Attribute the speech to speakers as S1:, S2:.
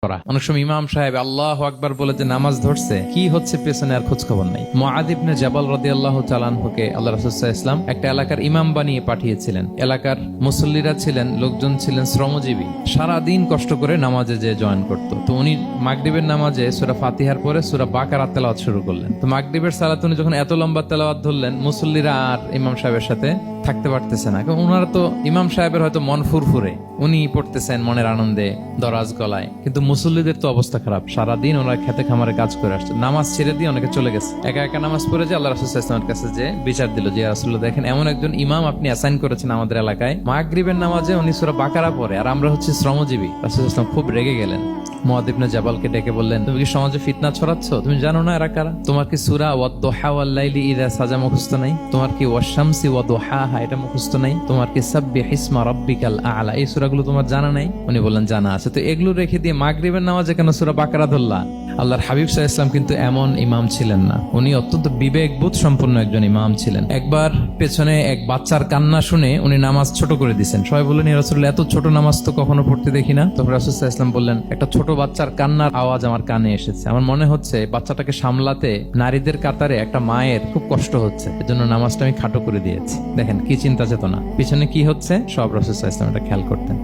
S1: করা। অনেক সময় ইমাম সাহেব আল্লাহু আকবার বলে যে নামাজ ধরছে, কি হচ্ছে পেছনে আর খোঁজ খবর নাই। মুআয ইবনে জাবাল রাদিয়াল্লাহু তাআলা আনহুকে আল্লাহ রাসূল সাল্লাল্লাহু আলাইহি ওয়াসাল্লাম একটা এলাকার ইমাম বানিয়ে পাঠিয়েছিলেন। এলাকার মুসল্লিরা ছিলেন, লোকজন ছিলেন শ্রমজীবী, সারা দিন কষ্ট করে নামাজে যে জয়েন করত। তো উনি মাগরিবের নামাজে সূরা ফাতিহার পরে সূরা বাকারা তেলাওয়াত শুরু করলেন। তো মাগরিবের সালাতে উনি যখন এত লম্বা তেলাওয়াত ধরলেন, মুসল্লিরা আর ইমাম সাহেবের সাথে থাকতে পারতেছে না। কারণ ওনারা তো, ইমাম সাহেবের হয়তো মন ফুরফুরে, উনি পড়তেছেন মনের আনন্দে দরাজ গলায়, কিন্তু মুসল্লিদের তো অবস্থা খারাপ। সারাদিন ওনারা খেতে খামারে কাজ করে আসছে, নামাজ ছেড়ে দিয়ে অনেকে চলে গেছে। একা একা নামাজ পড়ে যে আল্লাহ রাসূল সাল্লাল্লাহু আলাইহি ওয়াসাল্লামের কাছে যে বিচার দিল যে, ইয়া রাসূলুল্লাহ, দেখেন এমন একজন ইমাম আপনি অ্যাসাইন করেছেন আমাদের এলাকায়, মাগরিবের নামাজে উনি সূরা বাকারা পড়ে, আর আমরা হচ্ছে শ্রমজীবী। রাসূল সাল্লাল্লাহু আলাইহি ওয়াসাল্লাম খুব রেগে গেলেন। মুআয ইবনে জাবালকে ডেকে বললেন, তুমি কি সমাজে ফিতনা ছড়াচ্ছ? তুমি জানো না এরা কারা? তোমার কি সূরা ওয়াদ-দুহা ওয়াল-লাইলি ইযা সাজা মুখস্থ নাই? তোমার কি ওয়াশ-শামসি ওয়া-দুহাহা এটা মুখস্থ নাই? তোমার কি সাব্বিহ ইসমা রাব্বিকাল আ'লা এই সূরাগুলো তোমার জানা নাই? উনি বললেন জানা আছে। তো এগুলো রেখে দিয়ে মাগরিবের নামাজে কেন সূরা বাকারা ধরলা? আল্লাহর হাবিব সাল্লাল্লাহু আলাইহি ওয়াসাল্লাম কিন্তু এমন ইমাম ছিলেন না, উনি অত্যন্ত বিবেকবোধ সম্পন্ন একজন ইমাম ছিলেন। একবার পেছনে এক বাচ্চার কান্না শুনে উনি নামাজ ছোট করে দিয়েছেন। সবাই বললেন, ইয়া রাসূলুল্লাহ, এত ছোট নামাজ তো কখনো পড়তে দেখি না। তখন রাসূল সাল্লাল্লাহু আলাইহি ওয়াসাল্লাম বললেন, একটা ছোট বাচ্চার কান্নার আওয়াজ আমার কানে এসেছে, আমার মনে হচ্ছে বাচ্চাটাকে সামলাতে নারীদের কাতারে একটা মায়ের খুব কষ্ট হচ্ছে, এজন্য নামাজটা আমি খাটো করে দিয়েছি। দেখেন কি চিন্তা চেতনা, পিছনে কি হচ্ছে সব রাসূল সাল্লাল্লাহু আলাইহি ওয়াসাল্লাম এটা খেয়াল করতেন।